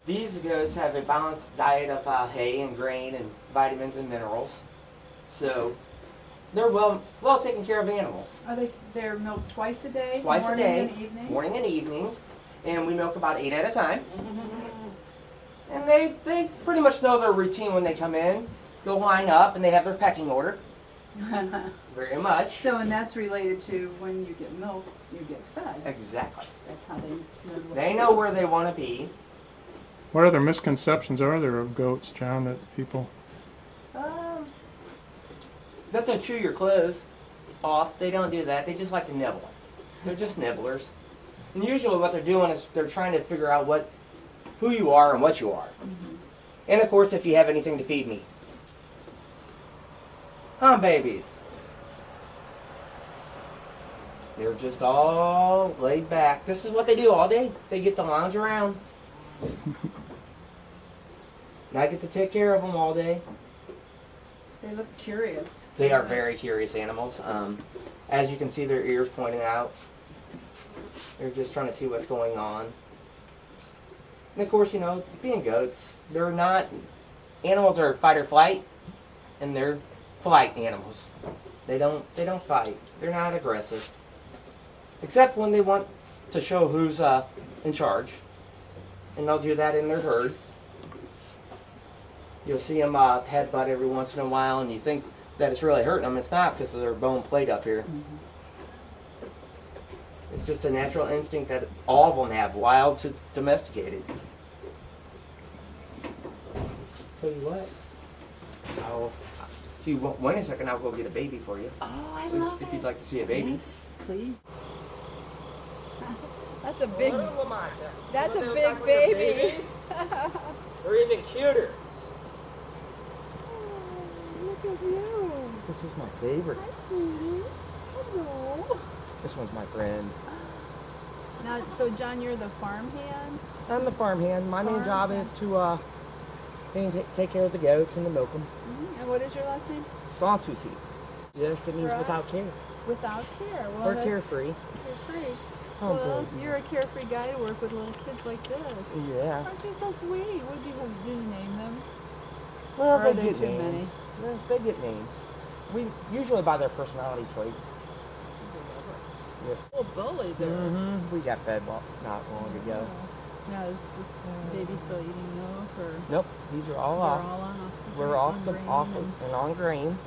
These goats have a balanced diet of hay and grain and vitamins and minerals. So they're well taken care of animals. Are they're milked twice a day? Twice a day, morning and evening? morning and evening. And we milk about 8 at a time. And they pretty much know their routine when they come in. They'll line up and they have their pecking order. Very much. So, and that's related to when you get milk, you get fed. Exactly. That's how they know. They know where they want to be. What other misconceptions are there of goats, John, that people... That they'll chew your clothes off. They don't do that. They just like to nibble. They're just nibblers. And usually what they're doing is they're trying to figure out who you are and what you are. Mm-hmm. And of course, if you have anything to feed me. Babies. They're just all laid back. This is what they do all day. They get to lounge around. And I get to take care of them all day. They look curious. They are very curious animals. As you can see, their ears pointing out. They're just trying to see what's going on. And of course, you know, being goats, they're not... Animals are fight or flight, and they're flight animals. They don't fight. They're not aggressive. Except when they want to show who's in charge. And they'll do that in their herd. You'll see them headbutt every once in a while, and you think that it's really hurting them. It's not, because of their bone plate up here. Mm-hmm. It's just a natural instinct that all of them have, wild to domesticated. Tell you what, if you wait a second, I'll go get a baby for you. Oh, I love it. If you'd like to see a baby. Yes, please. That's a big, Lamont. that's a They look big like when they're baby. babies. They're even cuter. Look at you. This is my favorite. Hi, sweetie. Hello. This one's my friend. Now, so John, you're the farmhand? I'm the farmhand. My main job is to take care of the goats and to milk them. Mm-hmm. And what is your last name? Sans souci. Yes, it means Right. without care. Without care. Well, Or that's carefree. Carefree. Oh, Well, baby. you're a carefree guy to work with little kids like this. Yeah. Aren't you so sweet? What do you name them? Well, Or are they there get too names. They get names. We usually by their personality trait. Yes. Oh, bully there. We got fed not long ago. Now, is this baby still eating milk, or Nope, these are all they're off. all on? We're off on the grain off and- and on grain.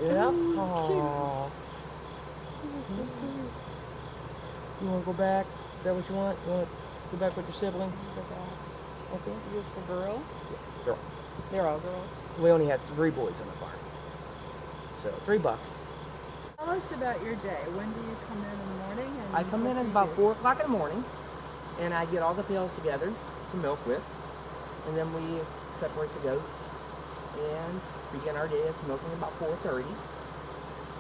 Yep. Oh, Aw. That's so sweet. You want to go back? Is that what you want? You want to go back with your siblings? Okay. Beautiful girl. Girl. They're all girls. We only had 3 boys on the farm. So $3. Tell us about your day. When do you come in the morning? And I come what in do at you about do? 4 o'clock in the morning, and I get all the pails together to milk with, and then we separate the goats and begin our day as milking about 4:30.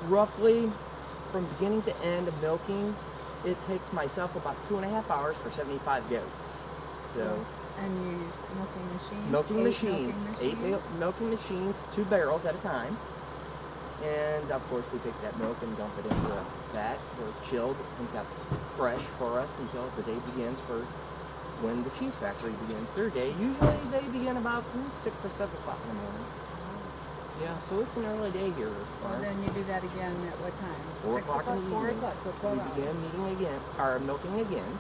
Roughly, from beginning to end of milking, it takes myself about 2.5 hours for 75 goats. So, And you use milking machines? milking Eight machines, milking machines? milking machines, 2 barrels at a time. And of course we take that milk and dump it into a vat where it's chilled and kept fresh for us until the day begins for when the cheese factory begins their day. Usually they begin about 6 or 7 o'clock in the morning. Yeah, so it's an early day here. Well, then you do that again at what time? 4 6 o'clock in the 4 evening. o'clock, so 12 We hours. begin milking again.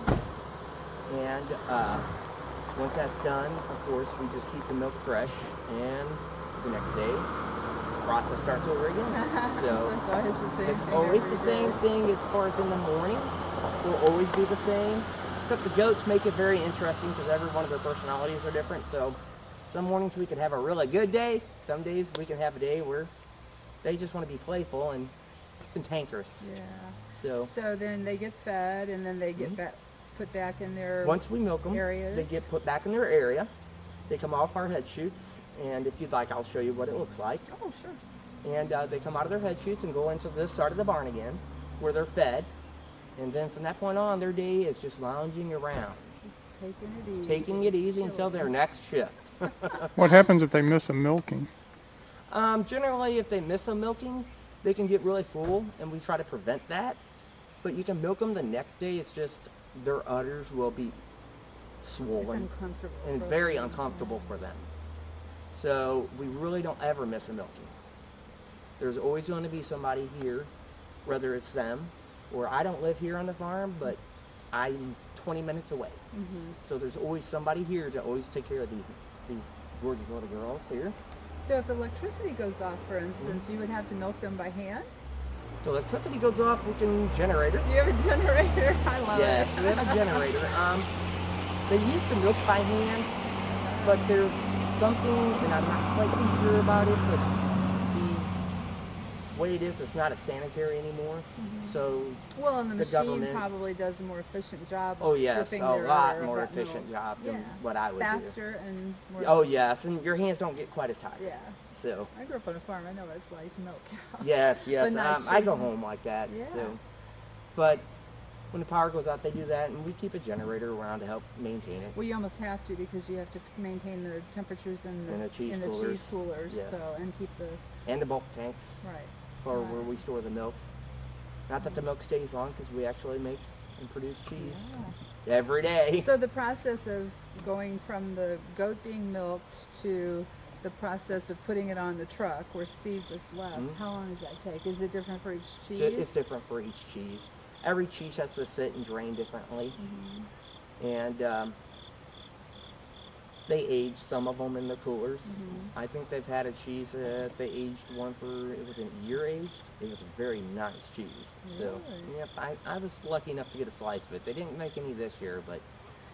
And once that's done, of course, we just keep the milk fresh. And the next day, the process starts over again. So it's always the same it's thing always every the day. same thing as far as in the mornings. Will always be the same. Except the goats make it very interesting because every one of their personalities are different. So some mornings we can have a really good day. Some days we can have a day where they just want to be playful and cantankerous. Yeah. So then they get fed, and then they get put back in their once we milk them, areas. they get put back in their area. They come off our head chutes, and if you'd like, I'll show you what it looks like. Oh, sure. And they come out of their head chutes and go into this side of the barn again, where they're fed. And then from that point on, their day is just lounging around, Just taking it easy. taking it easy until their next shift. What happens if they miss a milking? Generally, if they miss a milking, they can get really full, and we try to prevent that. But you can milk them the next day. It's just their udders will be swollen, It's uncomfortable. and for very them. uncomfortable for them. So we really don't ever miss a milking. There's always going to be somebody here, whether it's them, or I don't live here on the farm, but I'm 20 minutes away. Mhm. So there's always somebody here to always take care of these gorgeous little girls here. So if electricity goes off, for instance, you would have to milk them by hand? So electricity goes off, we can generator. Do you have a generator? I love Yes, it. we have a generator. They used to milk by hand, but there's something, and I'm not quite too sure about it, but the way it is, it's not a sanitary anymore. So, Well, and the the machine government- probably does a more efficient job of oh yes, a stripping their lot odor of more that efficient milk. job than Yeah. what I would do. Faster and more Oh efficient. yes, and your hands don't get quite as tired. Yeah. So, I grew up on a farm. I know what it's like to milk cows. yes, But not I go shaving. home like that. Yeah. So, but when the power goes out, they do that, and we keep a generator around to help maintain it. Well, you almost have to because you have to maintain the temperatures in And the cheese cheese coolers. coolers. Yes. So and keep the And the bulk tanks right. for Right. where we store the milk. Not that the milk stays long, because we actually make and produce cheese every day. So the process of going from the goat being milked to the process of putting it on the truck where Steve just left, Mhm. how long does that take? Is it different for each cheese? It's different for each cheese. Every cheese has to sit and drain differently. And they age some of them in the coolers. I think they've had a cheese that they aged one for, it was an year aged. It was a very nice cheese. So, Really? yep, I was lucky enough to get a slice of it. They didn't make any this year, but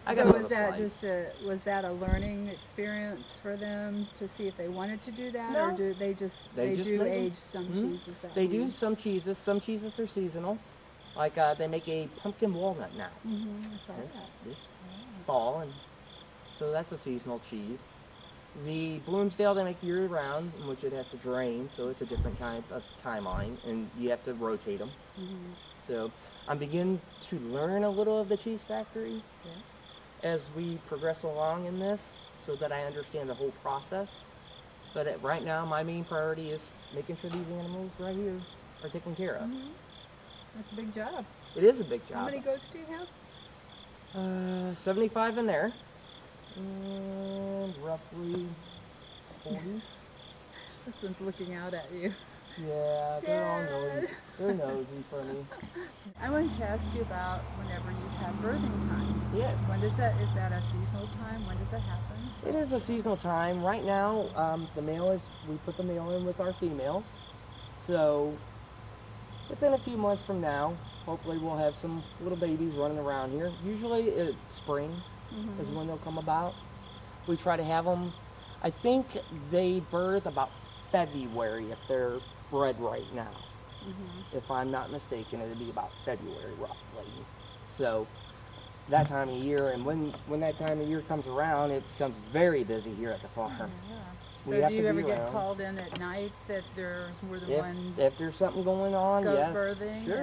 I So got was a that slice. just was that a learning experience for them to see if they wanted to do that, or No. do they just They just do make 'em. age some Mhm. cheeses that They way? do some cheeses. Some cheeses are seasonal. Like they make a pumpkin walnut now. I saw It's, that. it's fall, and so that's a seasonal cheese. The Bloomsdale they make year round, in which it has to drain, so it's a different type of timeline, and you have to rotate them. So I'm beginning to learn a little of the cheese factory as we progress along in this, so that I understand the whole process. But right now, my main priority is making sure these animals right here are taken care of. That's a big job. It is a big job. How many goats do you have? 75 in there, and roughly 40. This one's looking out at you. Yeah, they're all Dad. nosy. They're nosy for me. I wanted to ask you about whenever you have birthing time. Yes. When does that, is that a seasonal time? When does that happen? It is a seasonal time. Right now, the male is, we put the male in with our females. So, within a few months from now, hopefully we'll have some little babies running around here. Usually, spring is when they'll come about. We try to have them, I think they birth about February if they're bred right now. If I'm not mistaken, it'd be about February roughly. So that time of year, and when that time of year comes around, it becomes very busy here at the farm. We So have do to you ever be get around. called in at night that there's more than If, one if there's something going on, goat yes, birthing? sure.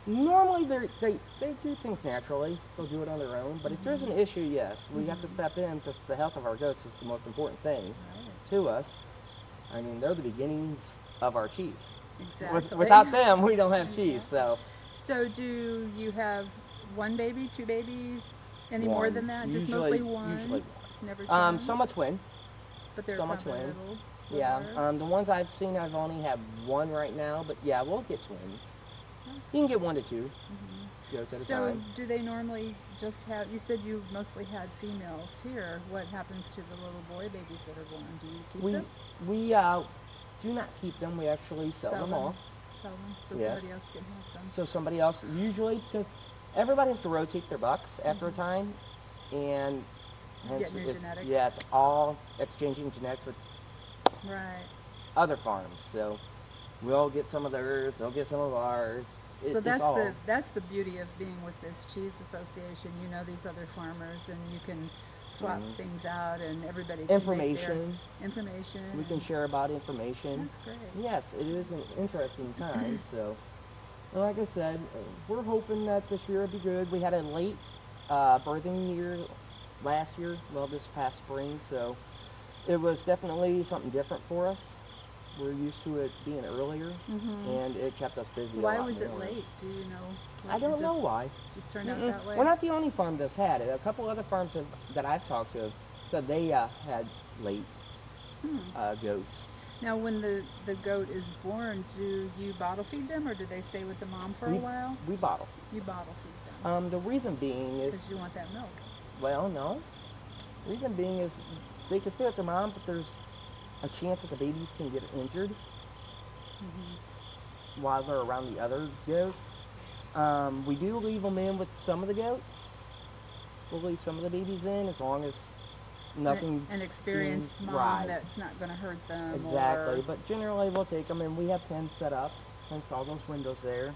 And, Normally they do things naturally. They'll do it on their own. But if there's an issue, yes, we have to step in because the health of our goats is the most important thing to us. I mean, they're the beginnings of our cheese. exactly. Without them, we don't have cheese. So So do you have one baby, two babies, any more one. than that? Just Usually- mostly one? usually Never some a twin. But they're some are probably twin. little. Yeah. littler. The ones I've seen, I've only had one right now. But yeah, we'll get twins. You can get 1 to 2 goats at a So time. do they normally just have, you said you mostly had females here. What happens to the little boy babies that are born? Do you keep We them? do not keep them. We actually sell them off. Sell them so Yes. somebody else can have some. So somebody else, usually because everybody has to rotate their bucks after a time, and hence Get new it's, genetics. yeah, it's all exchanging genetics with Right. other farms. So we'll get some of theirs, they'll get some of ours. So It's that's all, that's the beauty of being with this cheese association. You know these other farmers, and you can swap things out, and everybody can make their information. We can share about information. That's great. Yes, it is an interesting time. So, and like I said, we're hoping that this year will be good. We had a late birthing year last year, well, this past spring, so it was definitely something different for us. We're used to it being earlier, and it kept us busy. Why a lot was it more. late? Do you know? I don't know why. Just turned out that way? We're not the only farm that's had it. A couple other farms that I've talked to said they had late goats. Now, when the goat is born, do you bottle feed them, or do they stay with the mom for a while? We bottle. You bottle feed them. The reason being is... Because you want that milk. Well, no. The reason being is they can stay with their mom, but there's a chance that the babies can get injured while they're around the other goats. We do leave them in with some of the goats. We'll leave some of the babies in as long as nothing. An experienced mom that's not going to hurt them. Exactly, but generally we'll take them and we have pens set up, hence all those windows there,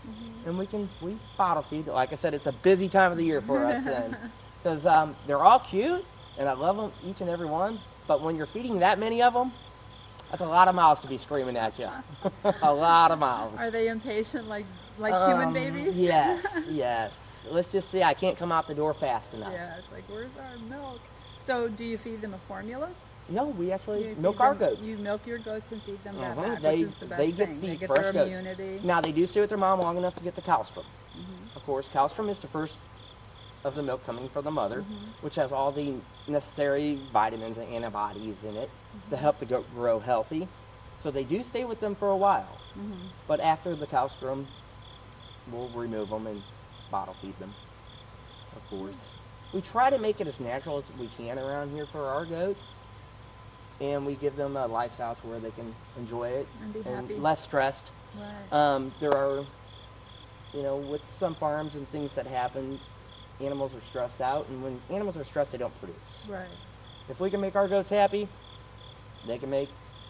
and we bottle feed. Like I said, it's a busy time of the year for us then, because they're all cute and I love them each and every one. But when you're feeding that many of them, that's a lot of mouths to be screaming at you. A lot of mouths. Are they impatient like human babies? Yes, yes. Let's just say I can't come out the door fast enough. Yeah, it's like, where's our milk? So do you feed them a formula? No, we actually milk our goats. You milk your goats and feed them that back, They, which is the best they get thing. Feed they get fresh their goats. immunity. Now, they do stay with their mom long enough to get the colostrum. Of course, colostrum is the first of the milk coming from the mother, which has all the necessary vitamins and antibodies in it to help the goat grow healthy. So they do stay with them for a while. But after the colostrum, we'll remove them and bottle feed them, of course. We try to make it as natural as we can around here for our goats, and we give them a lifestyle to where they can enjoy it And be happy. less stressed. Right. There are, with some farms and things that happen, animals are stressed out, and when animals are stressed, they don't produce. Right. If we can make our goats happy, they can make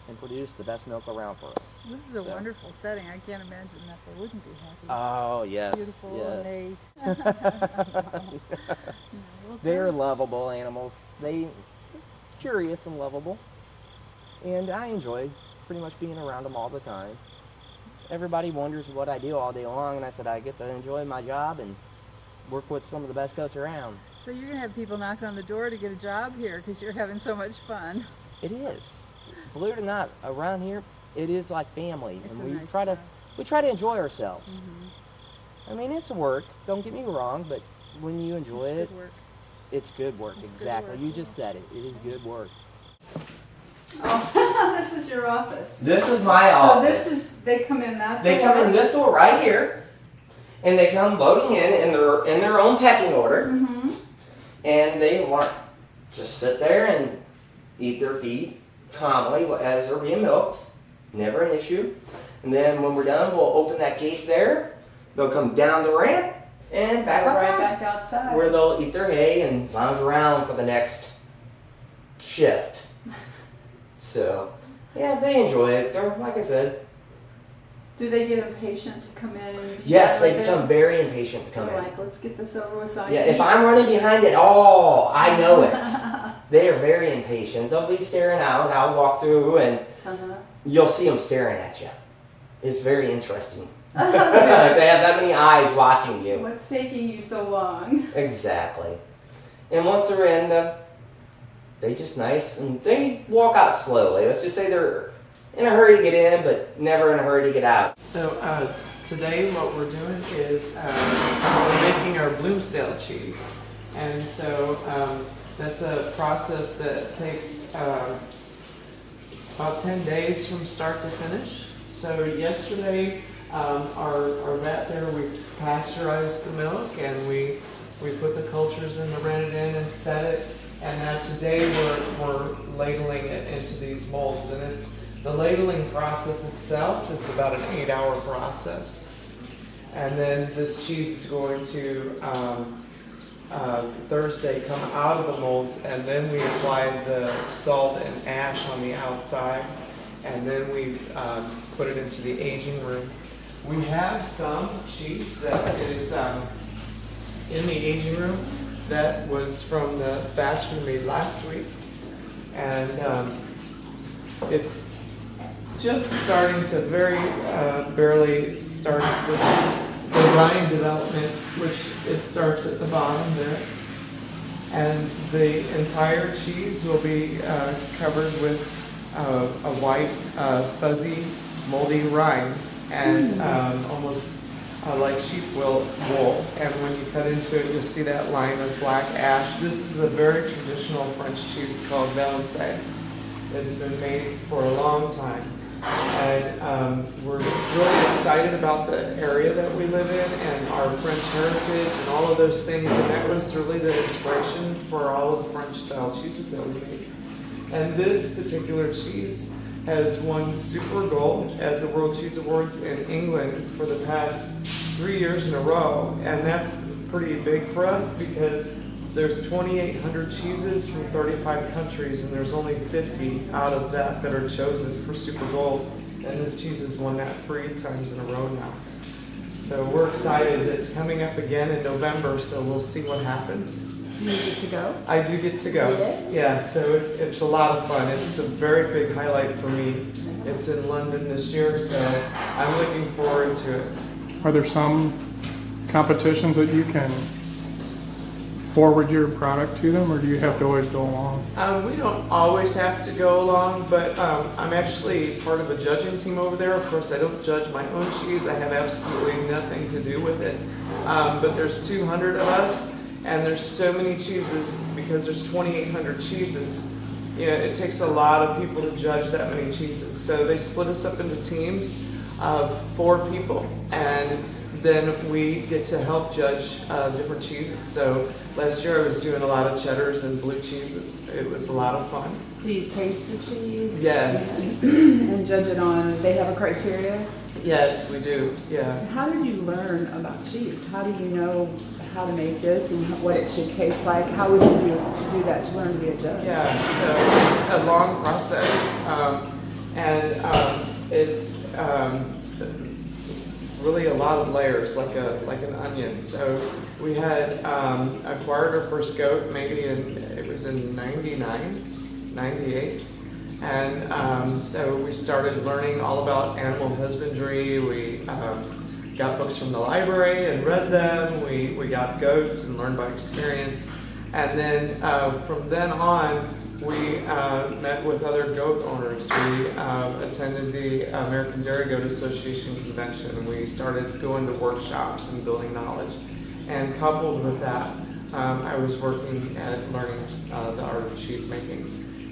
and produce the best milk around for us. This is a wonderful setting. I can't imagine that they wouldn't be happy. Oh, yes. Beautiful, yes. and They're lovable animals. They're curious and lovable. And I enjoy pretty much being around them all the time. Everybody wonders what I do all day long, and I said I get to enjoy my job and work with some of the best goats around. So you're going to have people knocking on the door to get a job here because you're having so much fun. It is. Believe it or not, around here, it is like family, It's and a we nice try job. to enjoy ourselves. I mean, it's work. Don't get me wrong, but when you enjoy It's it, good work. it's good work. It's good Exactly. work, You just said it. It is good work. Oh, this is your office. This is my So office. they come in that They door. come in this door right here, and they come loading in their own pecking order, and they want just sit there and eat their feed calmly as they're being milked. Never an issue. And then when we're done, we'll open that gate there. They'll come down the ramp and back outside, Right back outside. where they'll eat their hay and lounge around for the next shift. So, yeah, they enjoy it. They're, like I said, Do they get impatient to come in and be yes, done they with become it? very impatient to come in. Like, let's get this over with so I Yeah, can if eat. I'm running behind it, I know it. They are very impatient. They'll be staring out, and I'll walk through, and you'll see them staring at you. It's very interesting. They have that many eyes watching you. What's taking you so long? Exactly. And once they're in, they just nice, and they walk out slowly. Let's just say they're in a hurry to get in, but never in a hurry to get out. So today what we're doing is we're making our Bloomsdale cheese. And so that's a process that takes about 10 days from start to finish. So yesterday our vat there, we pasteurized the milk and we put the cultures in, ran it in and set it. And now today we're ladling it into these molds. And the ladling process itself is about an 8-hour process. And then this cheese is going to Thursday come out of the molds, and then we apply the salt and ash on the outside, and then we put it into the aging room. We have some cheese that is in the aging room that was from the batch we made last week, and it's just starting to barely start with the rind development, which it starts at the bottom there. And the entire cheese will be covered with a white, fuzzy, moldy rind, and almost like sheep wool. And when you cut into it, you'll see that line of black ash. This is a very traditional French cheese called Valençay. It's been made for a long time. And we're really excited about the area that we live in and our French heritage and all of those things. And that was really the inspiration for all of the French-style cheeses that we make. And this particular cheese has won Super Gold at the World Cheese Awards in England for the past 3 years in a row. And that's pretty big for us because there's 2,800 cheeses from 35 countries, and there's only 50 out of that are chosen for Super Gold. And this cheese has won that 3 times in a row now. So we're excited. It's coming up again in November, so we'll see what happens. Do you get to go? I do get to go. Yeah, so it's a lot of fun. It's a very big highlight for me. It's in London this year, so I'm looking forward to it. Are there some competitions that you can forward your product to them, or do you have to always go along? We don't always have to go along, but I'm actually part of a judging team over there. Of course, I don't judge my own cheese. I have absolutely nothing to do with it. But there's 200 of us, and there's so many cheeses because there's 2,800 cheeses. You know, it takes a lot of people to judge that many cheeses. So they split us up into teams of 4 people, and then we get to help judge different cheeses. So last year I was doing a lot of cheddars and blue cheeses. It was a lot of fun. So you taste the cheese? Yes. And judge it on, they have a criteria? Yes, we do, yeah. How did you learn about cheese? How do you know how to make this and what it should taste like? How would you do that to learn to be a judge? Yeah, so it's a long process, it's really a lot of layers, like an onion. So we had acquired our first goat maybe it was in 99, 98. And so we started learning all about animal husbandry. We got books from the library and read them. We got goats and learned by experience. And then from then on, we met with other goat owners. We attended the American Dairy Goat Association convention, and we started going to workshops and building knowledge. And coupled with that, I was working at learning the art of cheese making.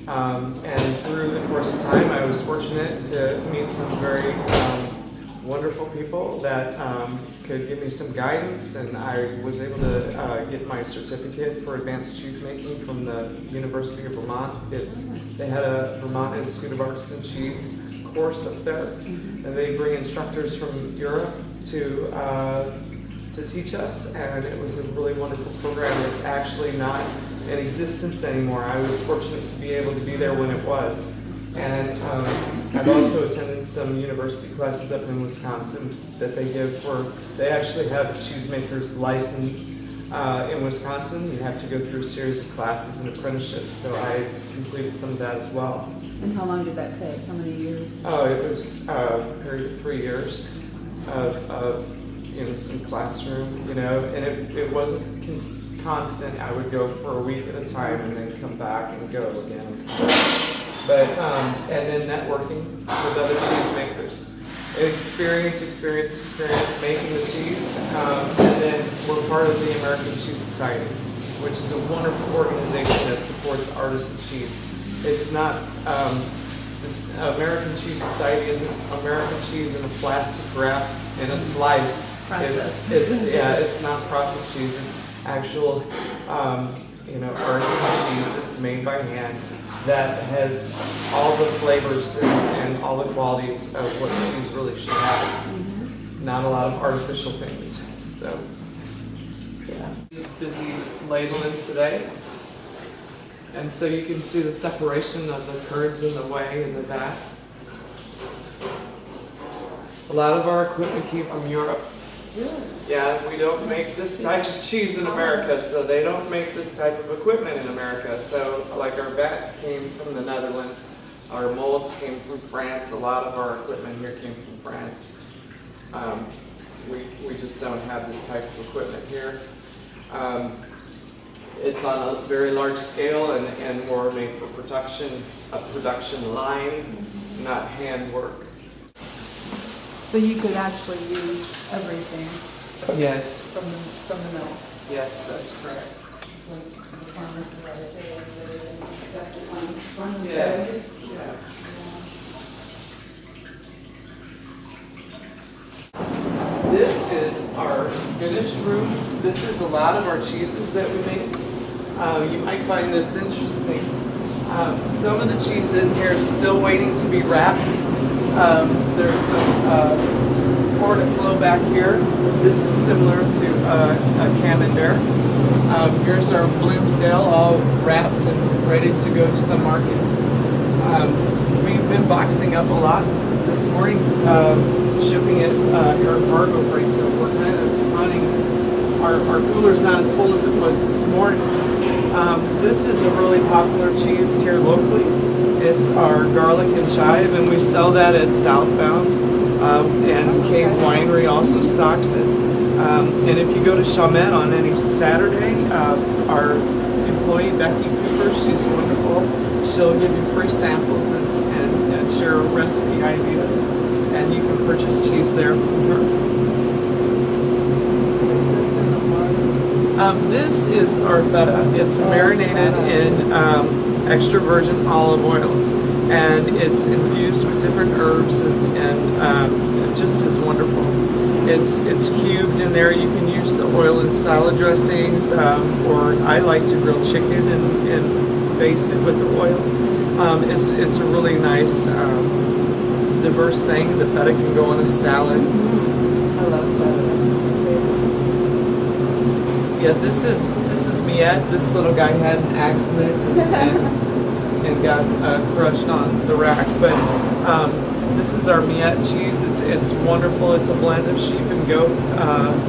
And through the course of time, I was fortunate to meet some very wonderful people that could give me some guidance, and I was able to get my certificate for advanced cheese making from the University of Vermont. They had a Vermont Institute of Arts and Cheese course up there, and they bring instructors from Europe to teach us, and it was a really wonderful program. It's actually not in existence anymore. I was fortunate to be able to be there when it was. And I've also attended some university classes up in Wisconsin that they actually have a cheesemaker's license in Wisconsin. You have to go through a series of classes and apprenticeships, so I completed some of that as well. And how long did that take? How many years? Oh, it was a period of 3 years of some classroom, and it wasn't constant. I would go for a week at a time and then come back and go again and come back. But, and then networking with other cheesemakers. Experience making the cheese. And then we're part of the American Cheese Society, which is a wonderful organization that supports artists of cheese. It's not, the American Cheese Society isn't American cheese in a plastic wrap in a slice. It's not processed cheese. It's actual, artisan cheese that's made by hand, that has all the flavors and all the qualities of what cheese really should have. Not a lot of artificial things. So, yeah. Just busy ladling today. And so you can see the separation of the curds in the whey in the vat. A lot of our equipment came from Europe. Yeah, we don't make this type of cheese in America, so they don't make this type of equipment in America. So, like our vat came from the Netherlands, our molds came from France, a lot of our equipment here came from France. We just don't have this type of equipment here. It's on a very large scale and more made for production, a production line, not handwork. So you could actually use everything Yes, from the mill. yes, that's correct. So the farmers, as I say, use everything except one Yeah. bed. Yeah. This is our finished room. This is a lot of our cheeses that we make. You might find this interesting. Some of the cheese in here is still waiting to be wrapped. There's some portobello back here. This is similar to a camembert. Here's our Bloomsdale, all wrapped and ready to go to the market. We've been boxing up a lot this morning, shipping it air cargo freight, so we're kind of running. Our cooler's not as full as it was this morning. This is a really popular cheese here locally. It's our garlic and chive, and we sell that at Southbound. And Cave Winery also stocks it. And if you go to Chalmette on any Saturday, our employee Becky Cooper, she's wonderful. She'll give you free samples and share recipe ideas, and you can purchase cheese there from her. This is our feta. It's marinated in extra virgin olive oil, and it's infused with different herbs, and it just is wonderful. It's cubed in there. You can use the oil in salad dressings, or I like to grill chicken and baste it with the oil. It's a really nice, diverse thing. The feta can go on a salad. I love feta. That's one of my favorites. Yeah, this is Miette. This little guy had an accident and got crushed on the rack. But this is our Miette cheese. It's wonderful. It's a blend of sheep and goat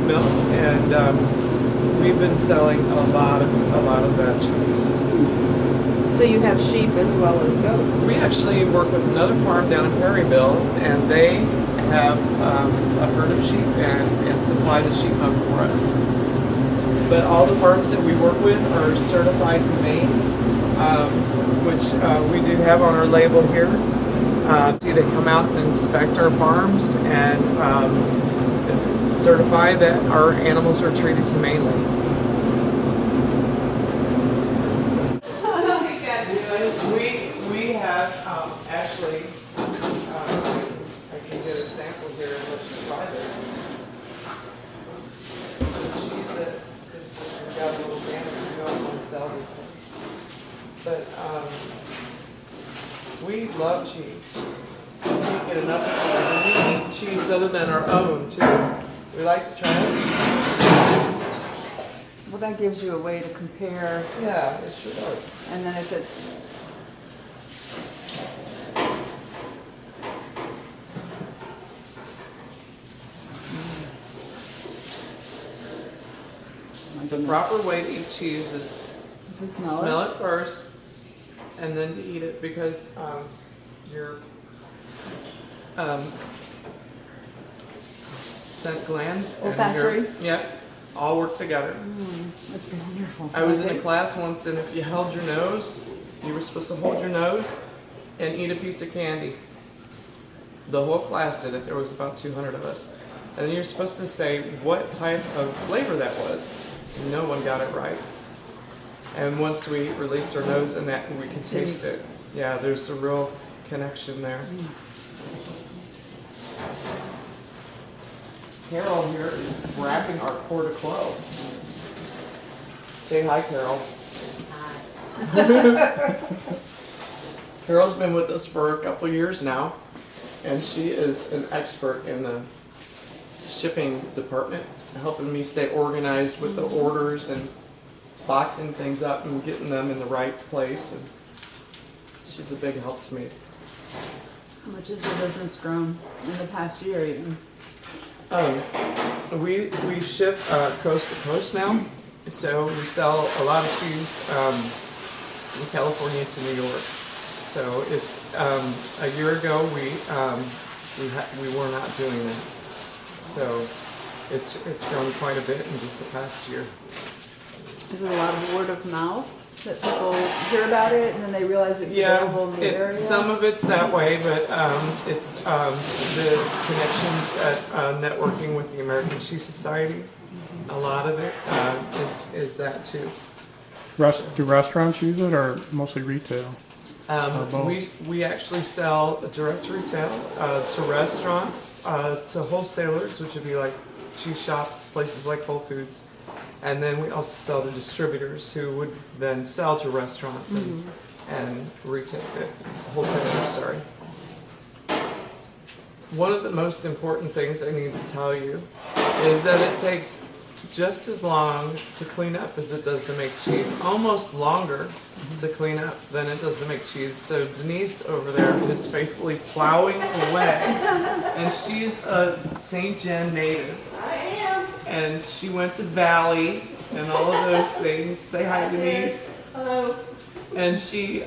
milk, and we've been selling a lot of that cheese. So you have sheep as well as goats. We actually work with another farm down in Perryville, and they have a herd of sheep and supply the sheep milk for us. But all the farms that we work with are certified humane, which we do have on our label here. They come out and inspect our farms and certify that our animals are treated humanely. We have actually, I can get a sample here and let you try this. Cheese that, since this has got a little damage, we don't want to sell this one. But we love cheese. We can't get enough of cheese. And we eat cheese other than our own too. We like to try it. Well, that gives you a way to compare, Yeah, it sure does. and then if it's The proper way to eat cheese is to smell it first, and then to eat it, because your scent glands and Olfactory? all work together. That's wonderful. I was in a class once, and if you held your nose, you were supposed to hold your nose and eat a piece of candy. The whole class did it. There was about 200 of us. And then you're supposed to say what type of flavor that was. No one got it right. And once we released our nose and that, we could taste it. Yeah, there's a real connection there. Carol here is wrapping our porta clo. Say hi, Carol. Hi. Carol's been with us for a couple years now, and she is an expert in the shipping department, helping me stay organized with the orders and boxing things up and getting them in the right place. And she's a big help to me. How much has your business grown in the past year even? We ship coast to coast now, so we sell a lot of cheese from California to New York. So it's a year ago we were not doing that. So it's grown quite a bit in just the past year. Is it a lot of word of mouth? That people hear about it and then they realize it's available in the area? Some of it's that way, but it's the connections at networking with the American Cheese Society. A lot of it is that too. Do restaurants use it or mostly retail? We actually sell direct to retail, to restaurants, to wholesalers, which would be like cheese shops, places like Whole Foods. And then we also sell to distributors who would then sell to restaurants and retail, wholesalers, sorry. One of the most important things I need to tell you is that it takes just as long to clean up as it does to make cheese, almost longer to clean up than it does to make cheese. So Denise over there is faithfully plowing away, and she's a St. John native. I am. And she went to Valley and all of those things. Say hi, Denise. Hello. And she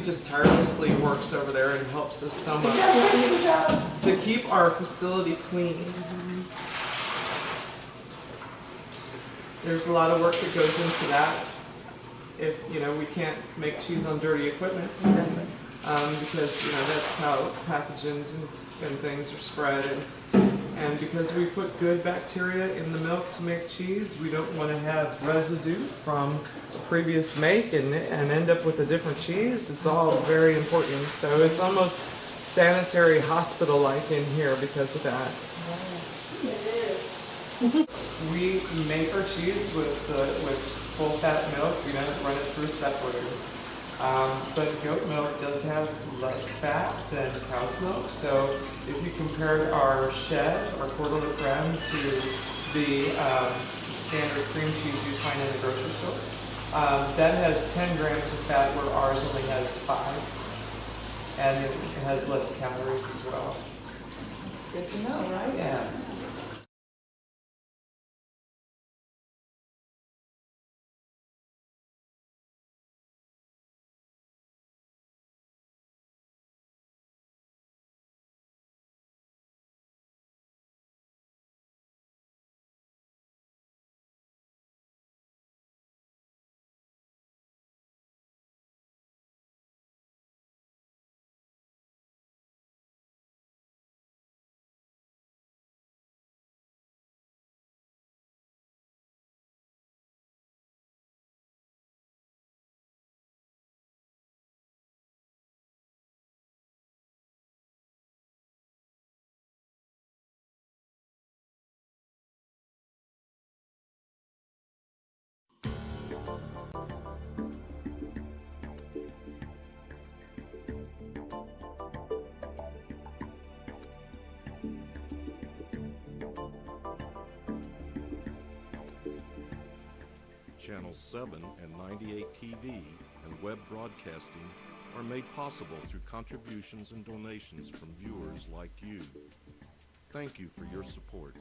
just tirelessly works over there and helps us so much to keep our facility clean. There's a lot of work that goes into that. If we can't make cheese on dirty equipment, because that's how pathogens and things are spread, and because we put good bacteria in the milk to make cheese, we don't want to have residue from a previous make and end up with a different cheese. It's all very important. So it's almost sanitary hospital-like in here because of that. We make our cheese with full fat milk. We don't run it through a separator. But goat milk does have less fat than cow's milk. So if you compared our shed, our quarter de creme, to the standard cream cheese you find in the grocery store, that has 10 grams of fat where ours only has 5. And it has less calories as well. It's good to know, right? Yeah. Channel 7 and 98 TV and web broadcasting are made possible through contributions and donations from viewers like you. Thank you for your support.